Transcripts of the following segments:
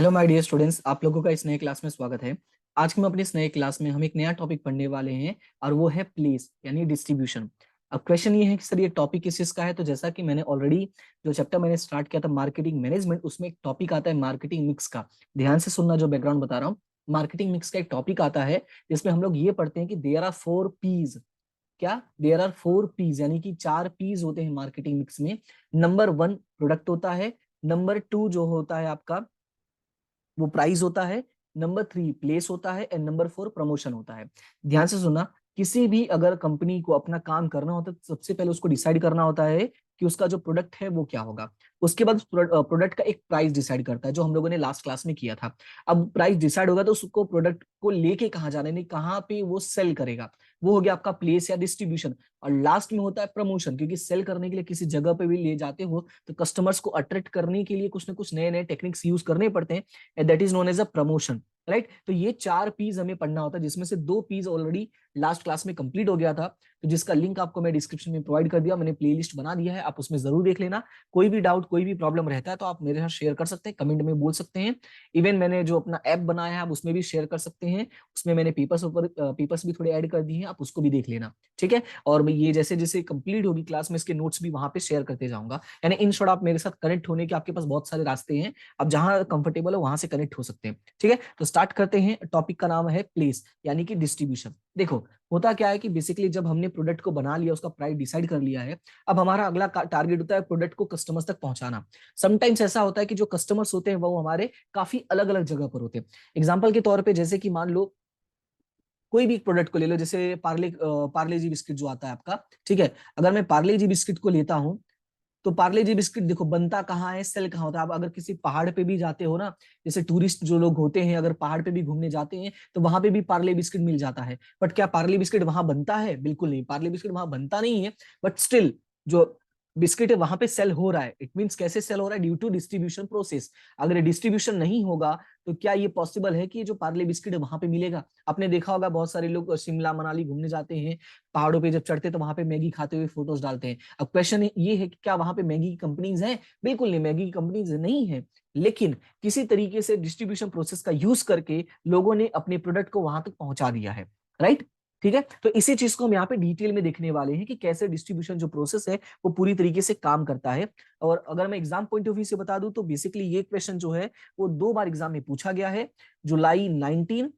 Hello my dear students, आप लोगों का इस नए क्लास में स्वागत है। आज हम अपने इस नए क्लास में हम एक नया टॉपिक पढ़ने वाले हैं और वो है प्लेस यानी डिस्ट्रीब्यूशन। अब क्वेश्चन ये है कि सर ये टॉपिक किस चीज का है। तो जैसा कि मैंने ऑलरेडी जो चैप्टर मैंने स्टार्ट किया था मार्केटिंग मैनेजमेंट, उसमें एक टॉपिक आता है मार्केटिंग मिक्स का। ध्यान से सुनना जो बैकग्राउंड बता रहा हूँ। मार्केटिंग मिक्स का एक टॉपिक आता है जिसमें हम लोग ये पढ़ते हैं कि देयर आर 4 पीज। क्या? देयर आर 4 पीज यानी कि 4 पीज होते हैं मार्केटिंग मिक्स में। नंबर 1 प्रोडक्ट होता है, नंबर 2 जो होता है आपका वो प्राइस होता है, नंबर 3 प्लेस होता है एंड नंबर 4 प्रमोशन होता है। ध्यान से सुनना, किसी भी अगर कंपनी को अपना काम करना होता है तो सबसे पहले उसको डिसाइड करना होता है कि उसका जो प्रोडक्ट है वो क्या होगा। उसके बाद प्रोडक्ट का एक प्राइस डिसाइड करता है जो हम लोगों ने लास्ट क्लास में किया था। अब प्राइस डिसाइड होगा तो उसको प्रोडक्ट को लेके कहाँ जाना है, कहाँ पे वो सेल करेगा, वो हो गया आपका प्लेस या डिस्ट्रीब्यूशन। और लास्ट में होता है प्रमोशन, क्योंकि सेल करने के लिए किसी जगह पे भी ले जाते हो तो कस्टमर्स को अट्रैक्ट करने के लिए कुछ ना कुछ नए नए टेक्निक्स यूज करने पड़ते हैं। That is known as a promotion, right. तो ये 4 पीस हमें पढ़ना होता है जिसमें से 2 पीस ऑलरेडी लास्ट क्लास में कंप्लीट हो गया था। तो जिसका लिंक आपको मैं डिस्क्रिप्शन में प्रोवाइड कर दिया, मैंने प्लेलिस्ट बना दिया है, आप उसमें जरूर देख लेना। कोई भी डाउट कोई भी प्रॉब्लम रहता है तो आप मेरे साथ शेयर कर सकते हैं, कमेंट में बोल सकते हैं। इवन मैंने जो अपना ऐप बनाया है आप उसमें भी शेयर कर सकते हैं। उसमें मैंने पेपर्स भी थोड़े ऐड कर दिए हैं, आप उसको भी देख लेना। ठीक है। और मैं ये जैसे जैसे कंप्लीट होगी क्लास में इसके नोट्स भी वहां पे शेयर करते जाऊंगा। यानी इन शॉर्ट आप मेरे साथ कनेक्ट होने के आपके पास बहुत सारे रास्ते हैं। आप जहां कंफर्टेबल हो वहां से कनेक्ट हो सकते हैं। ठीक है। तो स्टार्ट करते हैं। टॉपिक का नाम है प्लेस यानी कि डिस्ट्रीब्यूशन। देखो, होता क्या है कि बेसिकली जब हमने प्रोडक्ट को बना लिया, उसका प्राइस डिसाइड कर लिया है, अब हमारा अगला टारगेट होता है प्रोडक्ट को कस्टमर्स तक पहुंचाना। समटाइम्स ऐसा होता है कि जो कस्टमर्स होते हैं वो हमारे काफी अलग अलग जगह पर होते हैं। एग्जाम्पल के तौर पे जैसे कि मान लो कोई भी प्रोडक्ट को ले लो, जैसे पार्ले जी बिस्किट जो आता है आपका। ठीक है। अगर मैं पार्ले जी बिस्किट को लेता हूं तो पार्ले जी बिस्किट देखो बनता कहाँ है, सेल कहाँ होता है। आप अगर किसी पहाड़ पे भी जाते हो ना, जैसे टूरिस्ट जो लोग होते हैं अगर पहाड़ पे भी घूमने जाते हैं तो वहां पे भी पार्ले बिस्किट मिल जाता है। बट क्या पार्ले बिस्किट वहां बनता है? बिल्कुल नहीं, पार्ले बिस्किट वहां बनता नहीं है। बट स्टिल जो बिस्किट है वहां पे सेल हो रहा है। इट मीन्स कैसे सेल हो रहा है? Due to distribution process. अगर डिस्ट्रीब्यूशन नहीं होगा तो क्या ये पॉसिबल है कि ये जो पार्ले बिस्किट है वहां पे मिलेगा? आपने देखा होगा बहुत सारे लोग शिमला मनाली घूमने जाते हैं, पहाड़ों पे जब चढ़ते तो वहां पे मैगी खाते हुए फोटोज डालते हैं। अब क्वेश्चन ये है कि क्या वहां पे मैगी की कंपनीज हैं? बिल्कुल नहीं, मैगी की कंपनीज नहीं है। लेकिन किसी तरीके से डिस्ट्रीब्यूशन प्रोसेस का यूज करके लोगों ने अपने प्रोडक्ट को वहां तक पहुंचा दिया है, राइट। ठीक है। तो इसी चीज को हम यहाँ पे डिटेल में देखने वाले हैं कि कैसे डिस्ट्रीब्यूशन जो प्रोसेस है वो पूरी तरीके से काम करता है। और अगर मैं एग्जाम पॉइंट ऑफ व्यू से बता दूं तो बेसिकली ये क्वेश्चन जो है वो 2 बार एग्जाम में पूछा गया है। जुलाई 19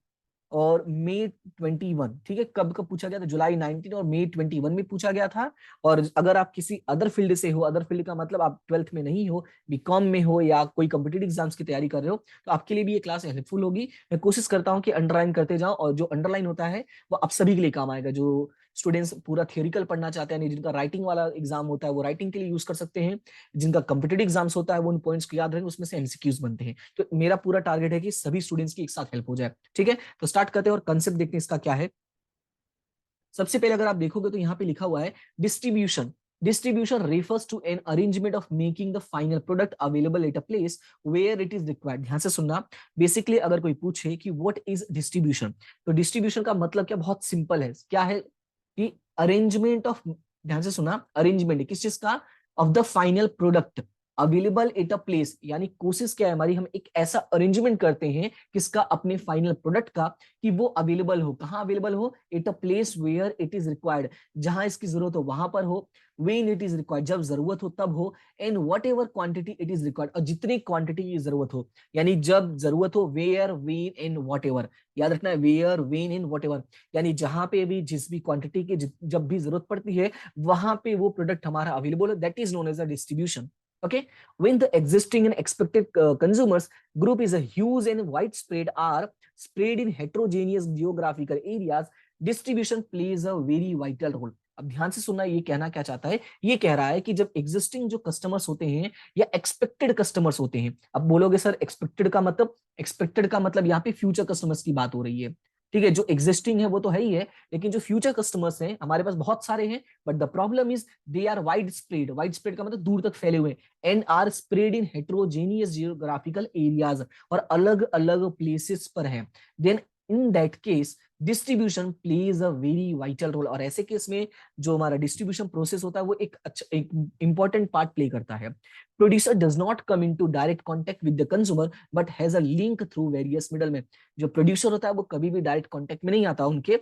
और मई 21। ठीक है। कब कब पूछा गया था? जुलाई 19 और मई 21 में पूछा गया था। और अगर आप किसी अदर फील्ड से हो, अदर फील्ड का मतलब आप 12th में नहीं हो, बीकॉम में हो या कोई कॉम्पिटेटिव एग्जाम्स की तैयारी कर रहे हो, तो आपके लिए भी ये क्लास हेल्पफुल होगी। मैं कोशिश करता हूँ कि अंडरलाइन करते जाओ, और जो अंडरलाइन होता है वो आप सभी के लिए काम आएगा। जो स्टूडेंट्स पूरा थियोरिकल पढ़ना चाहते हैं, जिनका राइटिंग वाला एग्जाम होता है वो राइटिंग के लिए यूज कर सकते हैं। जिनका कॉम्पिटेटिव एग्जाम्स होता है वो उन पॉइंट्स को याद रखें, उसमें से एमसीक्यूज बनते हैं। तो मेरा पूरा टारगेट है कि सभी स्टूडेंट्स की एक साथ हेल्प हो जाए। ठीक है। तो स्टार्ट करते हैं और कंसेप्ट देखते हैं इसका क्या है। सबसे पहले अगर आप देखोगे तो यहाँ पे लिखा हुआ है distribution. Distribution refers to an arrangement of making the final product available at a place where it is required। ध्यान से सुनना। बेसिकली अगर कोई पूछे कि व्हाट इज डिस्ट्रीब्यूशन, तो डिस्ट्रीब्यूशन का मतलब क्या? बहुत सिंपल है। क्या है कि अरेंजमेंट ऑफ, ध्यान से सुना, अरेंजमेंट किस चीज का? Of the final product available at a place. यानी कोशिश क्या है हमारी, हम एक ऐसा अरेंजमेंट करते हैं किसका? अपने फाइनल प्रोडक्ट का, कि वो अवेलेबल हो। कहाँ अवेलेबल हो? At a place where it is required, जहां इसकी जरूरत हो वहां पर हो। वेन इट इज रिक्वायर्ड, जब जरूरत हो तब हो। And what ever quantity it is required, और जितनी क्वांटिटी की जरूरत हो। यानी जब जरूरत हो, where when and whatever. याद रखना है, where when and whatever. यानी जहां पे भी जिस भी क्वांटिटी की जब भी जरूरत पड़ती है वहां पे वो प्रोडक्ट हमारा अवेलेबल है। That is known as a distribution. Okay, when the existing and expected consumers group is a huge and widespread are spread in heterogeneous geographical areas, distribution plays a very vital role। अब ध्यान से सुनना, ये कहना क्या चाहता है? ये कह रहा है कि जब एग्जिस्टिंग जो कस्टमर्स होते हैं या एक्सपेक्टेड कस्टमर्स होते हैं। अब बोलोगे सर एक्सपेक्टेड का मतलब? एक्सपेक्टेड का मतलब यहाँ पे फ्यूचर कस्टमर्स की बात हो रही है। ठीक है। जो एग्जिस्टिंग है वो तो है ही है, लेकिन जो फ्यूचर कस्टमर्स हैं हमारे पास बहुत सारे हैं। But the problem is they are widespread. Widespread का मतलब दूर तक फैले हुए, and are spread in heterogeneous geographical areas, और अलग अलग प्लेसेस पर है। Then in that case distribution plays a very vital role, और ऐसे केस में जो हमारा डिस्ट्रीब्यूशन प्रोसेस होता है वो एक इंपॉर्टेंट पार्ट प्ले करता है। Producer does not come into direct contact with the consumer but has a link through various middleman. जो प्रोड्यूसर होता है वो कभी भी डायरेक्ट कांटेक्ट में नहीं आता उनके,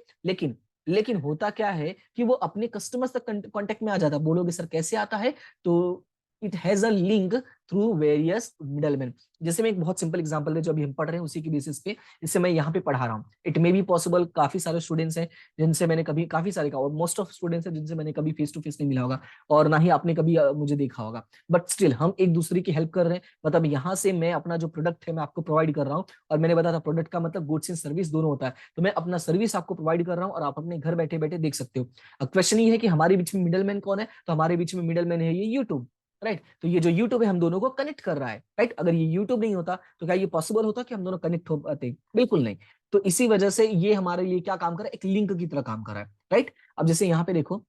लेकिन होता क्या है कि वो अपने कस्टमर्स तक कांटेक्ट में आ जाता है। बोलोगे सर कैसे आता है? तो it has a link through various middleman. जैसे मैं एक बहुत सिंपल एग्जांपल दे जो अभी हम पढ़ रहे हैं उसी के बेसिस पे इससे मैं यहाँ पे पढ़ा रहा हूँ। इट मे बी पॉसिबल काफी सारे स्टूडेंट्स हैं जिनसे मैंने कभी, काफी सारे का, और मोस्ट ऑफ स्टूडेंट्स हैं जिनसे मैंने कभी फेस टू फेस नहीं मिला होगा और ना ही आपने कभी मुझे देखा होगा, बट स्टिल हम एक दूसरे की हेल्प कर रहे हैं। मतलब यहाँ से मैं अपना जो प्रोडक्ट है मैं आपको प्रोवाइड कर रहा हूँ, और मैंने बताया था प्रोडक्ट का मतलब गुड्स एंड सर्विस दोनों होता है, तो मैं अपना सर्विस आपको प्रोवाइड कर रहा हूँ और आप अपने घर बैठे बैठे देख सकते हो। अब क्वेश्चन ये है कि हमारे बीच में मिडल मैन कौन है? तो हमारे बीच में मिडल मैन है ये यूट्यूब, राइट। तो ये जो यूट्यूब है हम दोनों को कनेक्ट कर रहा है, राइट। अगर ये यूट्यूब नहीं होता तो क्या ये पॉसिबल होता कि हम दोनों कनेक्ट हो पाते? बिल्कुल नहीं। तो इसी वजह से ये हमारे लिए क्या काम कर रहा है? एक लिंक की तरह काम कर रहा है, राइट। अब जैसे यहाँ पे देखो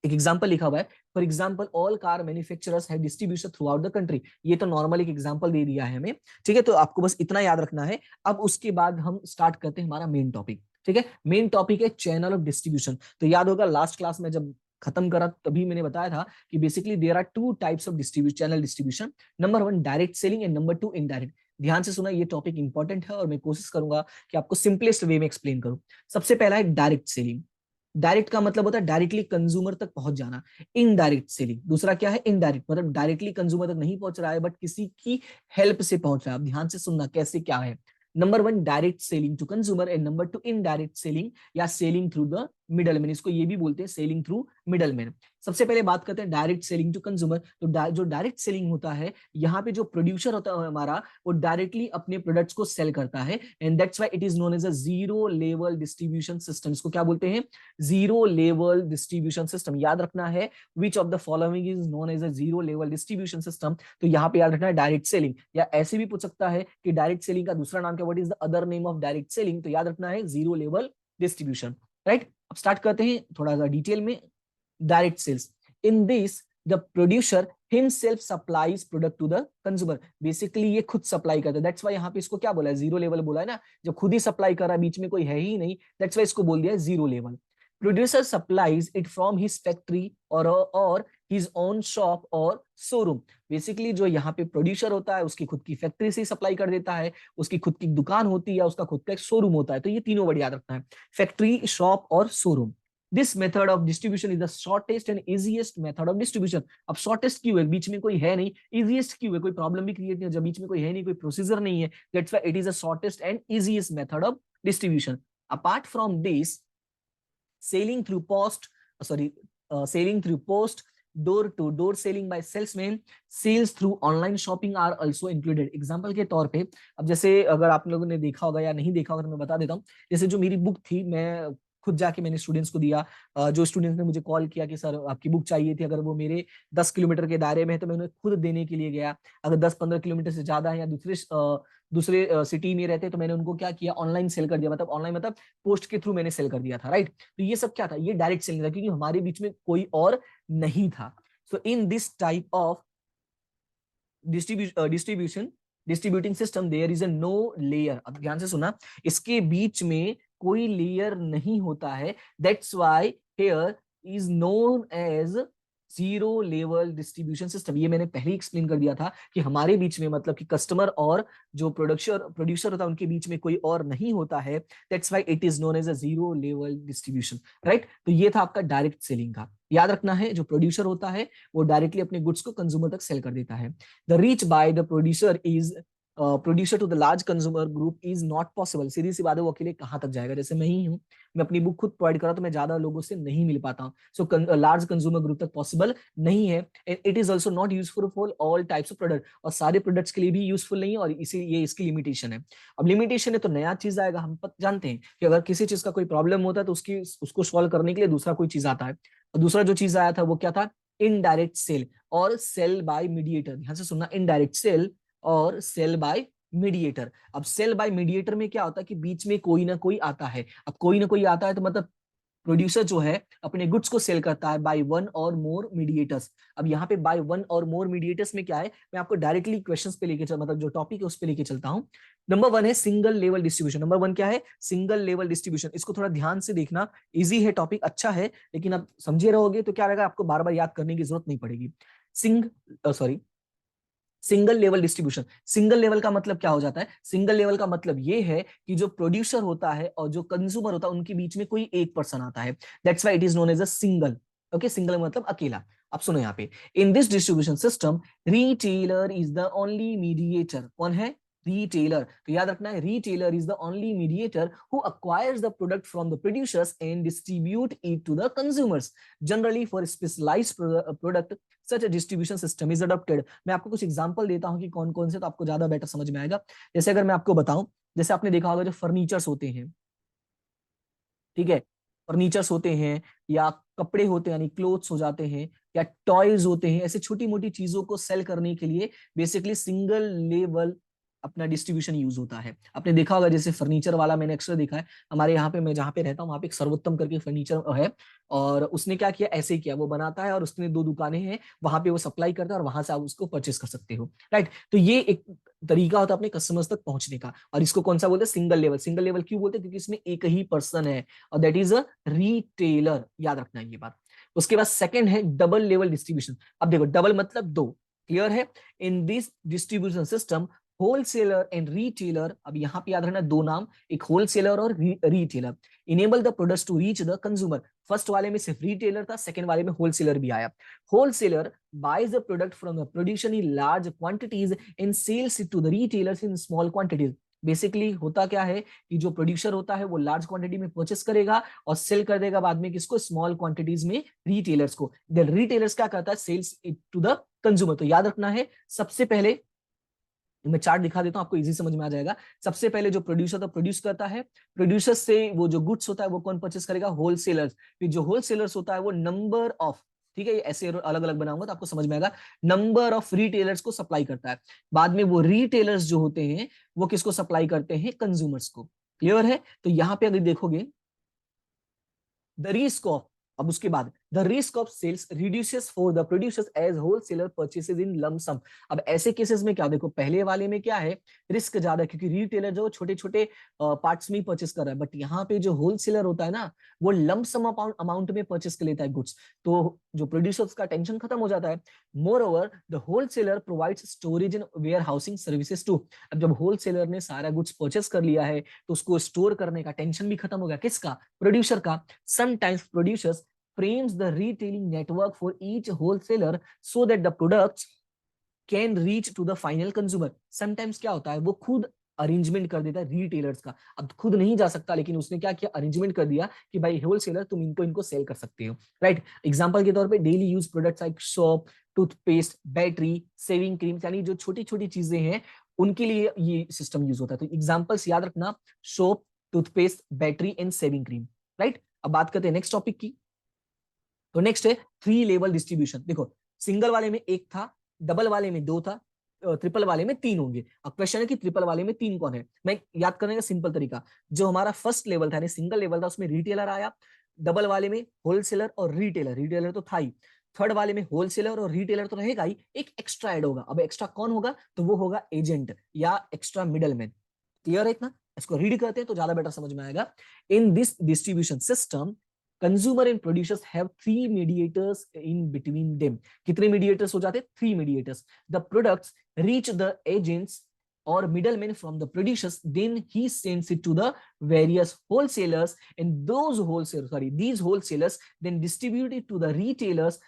एक एग्जांपल लिखा हुआ है, for example all car manufacturers have distribution through out the country. ये तो नॉर्मल एक एग्जांपल दे दिया है हमें, ठीक है। तो आपको बस इतना याद रखना है। अब उसके बाद हम स्टार्ट करते हैं हमारा मेन टॉपिक, ठीक है। मेन टॉपिक है चैनल ऑफ डिस्ट्रीब्यूशन। तो याद होगा लास्ट क्लास में जब खत्म करा तभी मैंने बताया था कि basically there are two types of distribution, channel distribution. Number one direct selling and number two indirect. ध्यान से सुना, ये टॉपिक इंपॉर्टेंट है और मैं कोशिश करूंगा कि आपको सिंपलेस्ट वे में एक्सप्लेन करूं। सबसे पहला है डायरेक्ट सेलिंग। डायरेक्ट का मतलब होता है डायरेक्टली कंज्यूमर तक पहुंच जाना। इनडायरेक्ट सेलिंग दूसरा क्या है? इनडायरेक्ट मतलब डायरेक्टली कंज्यूमर तक नहीं पहुंच रहा है बट किसी की हेल्प से पहुंच रहा है। अब ध्यान से सुनना कैसे क्या है। Number one direct selling to consumer and number two indirect selling या selling through the middle man. इसको ये भी बोलते हैं सेलिंग थ्रू मिडल मैन। सबसे पहले बात करते हैं डायरेक्ट सेलिंग टू कंज्यूमर। तो जो डायरेक्ट सेलिंग होता है यहाँ पे जो प्रोड्यूसर होता है हमारा वो डायरेक्टली अपने प्रोडक्ट्स को सेल करता है, and that's why it is known as a zero level distribution system. इसको क्या बोलते हैं? Zero level distribution system. याद रखना है which of the following is known as a zero level distribution system. तो यहाँ पे याद रखना है डायरेक्ट सेलिंग, या ऐसे भी पूछ सकता है कि डायरेक्ट सेलिंग का दूसरा नाम क्या, what is the other name of direct selling? तो याद रखना है जीरो लेवल डिस्ट्रीब्यूशन, राइट। अब स्टार्ट करते हैं थोड़ा सा डिटेल में। Direct sales, in this the producer himself supplies product to the consumer। Basically ये खुद सप्लाई करता है, दैट्स व्हाई यहाँ पे इसको क्या बोला है? जीरो लेवल बोला है ना। जब खुद ही सप्लाई कर रहा है, बीच में कोई है ही नहीं, दैट्स व्हाई इसको बोल दिया है zero level. Producer supplies it from his factory और हिज ओन शॉप और शोरूम। बेसिकली जो यहाँ पे प्रोड्यूसर होता है उसकी खुद की फैक्ट्री से सप्लाई कर देता है, उसकी खुद की दुकान होती है, उसका खुद का एक शोरूम होता है। तो ये तीनों वर्ड याद रखना है, फैक्ट्री, शॉप और showroom. This method of distribution is the shortest and easiest method of distribution. अब शॉर्टेस्ट क्यों है? बीच में कोई है नहीं। इजीएस्ट क्यों है? कोई प्रॉब्लम भी क्रिएट नहीं है जब बीच में कोई है नहीं, कोई प्रोसीजर नहीं है। That's why it is the shortest and easiest method of distribution. Apart from this, selling through post selling through post, door to door selling by salesmen, sales through online shopping are also included। Example के तौर पे अब जैसे अगर आप लोगों ने देखा होगा या नहीं देखा होगा तो मैं बता देता हूँ। जैसे जो मेरी बुक थी मैं खुद जाके मैंने स्टूडेंट्स को दिया। जो स्टूडेंट्स ने मुझे कॉल किया कि सर आपकी बुक चाहिए थी, अगर वो मेरे 10 किलोमीटर के दायरे में है तो मैं उन्हें खुद देने के लिए गया। अगर 10-15 किलोमीटर से ज्यादा है या दूसरे सिटी में रहते तो मैंने उनको क्या किया? ऑनलाइन सेल कर दिया। मतलब ऑनलाइन मतलब पोस्ट के थ्रू मैंने सेल कर दिया था, राइट। तो ये सब क्या था? ये डायरेक्ट सेलिंग था क्योंकि हमारे बीच में कोई और नहीं था। So in this type of distribution distributing system there is a no layer. अब ध्यान से सुना, इसके बीच में कोई लेयर नहीं होता है। That's why here is known as zero level distribution system. ये मैंने पहले ही एक्सप्लेन कर दिया था कि हमारे बीच में मतलब कि कस्टमर और जो प्रोड्यूसर होता है उनके बीच में कोई और नहीं होता है। That's why it is known as a zero level distribution, right. तो ये था आपका डायरेक्ट सेलिंग का। याद रखना है जो प्रोड्यूसर होता है वो डायरेक्टली अपने गुड्स को कंज्यूमर तक सेल कर देता है। The reach by the producer to the large consumer group is not possible. सीधी सी बात है, वो अकेले कहां तक जाएगा? जैसे मैं ही हूं, मैं अपनी बुक खुद प्रोवाइड कर रहा हूं तो मैं ज्यादा लोगों से नहीं मिल पाता हूं। सो लार्ज कंज्यूमर ग्रुप तक पॉसिबल नहीं है। It is also not useful for all types of product, और सारे प्रोडक्ट्स के लिए भी यूजफुल नहीं है, और इसीलिए इसकी लिमिटेशन है। अब लिमिटेशन है तो नया चीज आएगा। हम जानते हैं कि अगर किसी चीज का कोई प्रॉब्लम होता है तो उसको सॉल्व करने के लिए दूसरा कोई चीज आता है, और दूसरा जो चीज आया था वो क्या था? इनडायरेक्ट सेल और सेल बाय मीडिएटर। ध्यान से सुनना, इनडायरेक्ट सेल और सेल बाय मीडिएटर। अब सेल बाय मीडिएटर में क्या होता है कि बीच में कोई ना कोई आता है। अब कोई ना कोई आता है तो मतलब प्रोड्यूसर जो है अपने गुड्स को सेल करता है बाय वन और मोर मीडिएटर्स। अब यहाँ पे बाय वन और मोर मीडिएटर्स में क्या है, मैं आपको डायरेक्टली क्वेश्चंस पे लेके चल, मतलब जो टॉपिक है उस पे लेके चलता हूँ। नंबर वन है single level distribution. Number one क्या है, सिंगल लेवल डिस्ट्रीब्यूशन। इसको थोड़ा ध्यान से देखना, इजी है टॉपिक, अच्छा है, लेकिन अब समझे रहोगे तो क्या रहेगा, आपको बार बार याद करने की जरूरत नहीं पड़ेगी। Single level distribution. Single level का मतलब क्या हो जाता है, सिंगल लेवल का मतलब ये है कि जो प्रोड्यूसर होता है और जो कंज्यूमर होता है उनके बीच में कोई एक पर्सन आता है, that's why it is known as a single. Okay, single मतलब अकेला। अब सुनो यहाँ पे, in this distribution system retailer is the only mediator. कौन है, retailer। तो याद रखना है, retailer is the only mediator who acquires the product from the producers and distribute it to the consumers. Generally for specialized product such a distribution system is adopted। मैं आपको कुछ example देता हूं कि कौन कौन से, तो आपको ज्यादा बेटर समझ में आएगा। जैसे अगर मैं आपको बताऊं, जैसे आपने देखा होगा जो फर्नीचर्स होते हैं, ठीक है, फर्नीचर्स होते हैं या कपड़े होते हैं यानी क्लोथ्स हो जाते हैं, या टॉयज होते हैं, ऐसे छोटी मोटी चीजों को सेल करने के लिए बेसिकली सिंगल लेवल अपना डिस्ट्रीब्यूशन यूज होता है। आपने देखा होगा जैसे फर्नीचर वाला मैंने अक्सर देखा है, हमारे यहाँ पे, मैं जहाँ पे रहता हूँ वहाँ पे एक सर्वोत्तम करके फर्नीचर है, और उसने क्या किया, ऐसे ही किया, वो बनाता है और उसने 2 दुकानें हैं, वहां पे वो सप्लाई करता है और वहां से आप उसको परचेस कर सकते हो, राइट। तो ये एक तरीका होता है अपने कस्टमर्स तक पहुंचने का, और इसको कौन सा बोलते हैं, सिंगल लेवल। सिंगल लेवल क्यों बोलते हैं, क्योंकि इसमें एक ही पर्सन है, और दैट इज अ रिटेलर। याद रखना ये बात। उसके बाद सेकंड है डबल लेवल डिस्ट्रीब्यूशन। अब देखो, डबल मतलब 2, क्लियर है। इन this distribution system wholesaler and retailer, अब यहां पे याद रखना 2 नाम, एक होलसेलर और retailer, enable the products to reach the consumer. First वाले में सिर्फ रिटेलर था, सेकंड वाले में होलसेलर भी आया। Wholesaler buys the product from the producer in large quantities and sells it to the retailers in small quantities। Basically होता क्या है कि जो प्रोड्यूसर होता है वो लार्ज क्वांटिटी में परचेस करेगा और सेल कर देगा बाद में किसको, स्मॉल क्वांटिटीज में रिटेलर्स को। देन रिटेलर्स क्या करता है, sells it to the consumer. तो याद रखना है, सबसे पहले मैं चार्ट दिखा देता हूं, आपको इजी समझ में आ जाएगा। सबसे पहले जो प्रोड्यूसर तो प्रोड्यूस करता है, प्रोड्यूसर से वो जो गुड्स होता है वो कौन परचेस करेगा, होलसेलर्स। फिर जो होलसेलर्स होता है वो नंबर ऑफ, ठीक है, ये ऐसे अलग अलग बनाऊंगा तो आपको समझ में आएगा, नंबर ऑफ रिटेलर्स को सप्लाई करता है। बाद में वो रिटेलर्स जो होते हैं वो किसको सप्लाई करते हैं, कंज्यूमर्स को। क्लियर है। तो यहां पे अगर देखोगे, द रिस्क ऑफ, अब उसके बाद the risk of sales reduces for the producers as wholesaler purchases in lump sum. अब ऐसे केसेस में क्या, देखो पहले वाले में क्या है, रिस्क ज्यादा है क्योंकि रिटेलर जो छोटे छोटे पार्ट्स में ही परचेस कर रहा है, बट यहाँ पे जो होलसेलर होता है ना, वो लम सम अमाउंट में परचेस कर लेता है गुड्स, तो जो प्रोड्यूसर्स का टेंशन खत्म हो जाता है। Moreover the wholesaler provides storage and warehousing services to. अब जब होलसेलर ने सारा गुड्स परचेस कर लिया है तो उसको स्टोर करने का टेंशन भी खत्म हो गया, किसका, प्रोड्यूसर का। Sometimes producers frames the retailing network for each wholesaler so that the products can reach to the final consumer। Sometimes क्या होता है, वो खुद अरेंजमेंट कर देता है रिटेलर्स का। अब खुद नहीं जा सकता, लेकिन उसने क्या किया, अरेंजमेंट कर दिया कि भाई होलसेलर तुम इनको इनको सेल कर सकते हो, राइट। एग्जांपल के तौर पे daily use products like soap, toothpaste, battery, shaving cream, यानी जो छोटी छोटी चीजें हैं उनके लिए ये सिस्टम यूज होता है। तो एग्जांपल्स याद रखना, soap, toothpaste, battery and shaving cream, right. अब बात करते हैं नेक्स्ट टॉपिक की। तो नेक्स्ट है 3 लेवल डिस्ट्रीब्यूशन। देखो, सिंगल वाले में 1 था, डबल वाले में 2 था, ट्रिपल वाले में 3 होंगे। अब क्वेश्चन है कि ट्रिपल वाले में 3 कौन है। मैं याद करने का सिंपल तरीका, जो हमारा फर्स्ट लेवल था, सिंगल लेवल था, उसमें रिटेलर आया, डबल वाले में होलसेलर और रिटेलर, रिटेलर तो था ही, थर्ड वाले में होलसेलर और रिटेलर तो रहेगा ही, एक एक्स्ट्रा ऐड होगा। अब एक्स्ट्रा कौन होगा, तो वो होगा एजेंट या एक्स्ट्रा मिडलमैन। क्लियर है इतना, इसको रीड करते हैं तो ज्यादा बेटर समझ में आएगा। इन this distribution system consumer and producers have 3 mediators in between them. कितने मीडिएटर्स हो जाते हैं, 3 mediators. The products reach the agents or middlemen from the producers, then he sends it to the various wholesalers, and these wholesalers then distribute it to the retailers.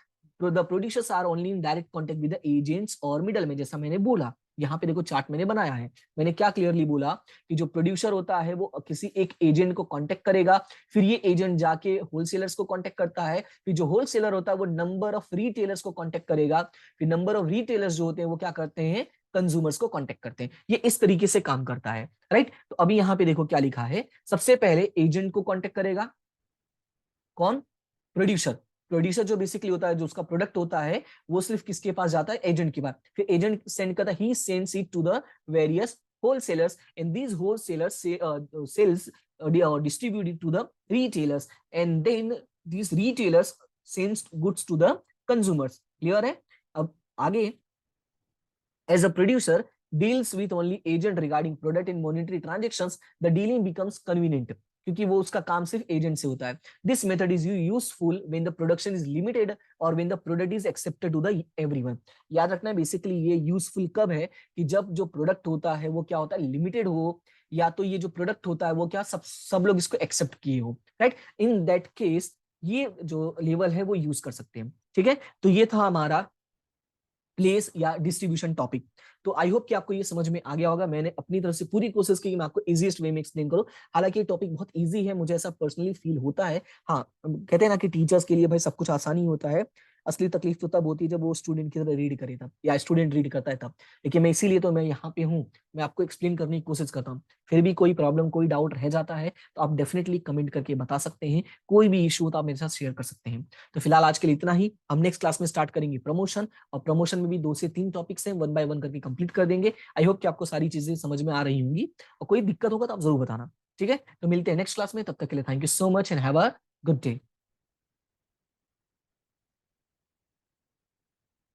So the producers are only in direct contact with the agents or middlemen। जैसा मैंने बोला, यहाँ पे देखो chart मैंने बनाया है, मैंने क्या क्लियरली बोला कि जो प्रोड्यूसर होता है वो किसी एक एजेंट को कांटेक्ट करेगा, फिर ये एजेंट जाके होलसेलर्स को कांटेक्ट करता है, फिर जो होलसेलर होता है वो नंबर ऑफ रिटेलर्स को कांटेक्ट करेगा, फिर नंबर ऑफ रिटेलर्स जो होते हैं वो क्या करते हैं, कंज्यूमर्स को कांटेक्ट करते हैं। ये इस तरीके से काम करता है, राइट। तो अभी यहाँ पे देखो क्या लिखा है, सबसे पहले एजेंट को कांटेक्ट करेगा कौन, प्रोड्यूसर। प्रोड्यूसर जो बेसिकली होता है, जो उसका प्रोडक्ट होता है, वो सिर्फ किसके पास जाता है, एजेंट के पास। फिर एजेंट सेंड करता है, he sends it to the various wholesalers, and these wholesalers sells or distribute it to the retailers, and then these retailers sends goods to the consumers. Clear है? अब आगे, as a producer deals with only agent regarding product and monetary transactions, the dealing becomes convenient, क्योंकि वो उसका काम सिर्फ agent से होता है. This method is useful when the production is limited और when the product is accepted to the everyone. याद रखना है बेसिकली ये यूजफुल कब है, कि जब जो प्रोडक्ट होता है वो क्या होता है, लिमिटेड हो, या तो ये जो प्रोडक्ट होता है वो क्या सब लोग इसको एक्सेप्ट किए हो, राइट. इन दैट केस ये जो लेवल है वो यूज कर सकते हैं. ठीक है, तो ये था हमारा प्लेस या डिस्ट्रीब्यूशन टॉपिक. तो आई होप कि आपको ये समझ में आ गया होगा. मैंने अपनी तरफ से पूरी कोशिश की कि मैं आपको इजीएस्ट वे में एक्सप्लेन करूं. हालांकि ये टॉपिक बहुत इजी है, मुझे ऐसा पर्सनली फील होता है. हाँ, कहते हैं ना कि टीचर्स के लिए भाई सब कुछ आसानी होता है, असली तकलीफ तो तब होती है जब वो स्टूडेंट की तरह रीड करे तब, या स्टूडेंट रीड करता है तब. लेकिन मैं इसीलिए तो मैं यहाँ पे हूँ, मैं आपको एक्सप्लेन करने की कोशिश करता हूँ. फिर भी कोई प्रॉब्लम कोई डाउट रह जाता है तो आप डेफिनेटली कमेंट करके बता सकते हैं. कोई भी इशू हो तो आप मेरे साथ शेयर कर सकते हैं. तो फिलहाल आज के लिए इतना ही. हम नेक्स्ट क्लास में स्टार्ट करेंगे प्रमोशन, और प्रमोशन में भी 2 से 3 टॉपिक्स हैं, 1 बाय 1 करके कंप्लीट कर देंगे. आई होप कि आपको सारी चीजें समझ में आ रही होंगी, और कोई दिक्कत होगा तो आप जरूर बताना. ठीक है, तो मिलते हैं नेक्स्ट क्लास में. तब तक के लिए thank you so much and have a good day.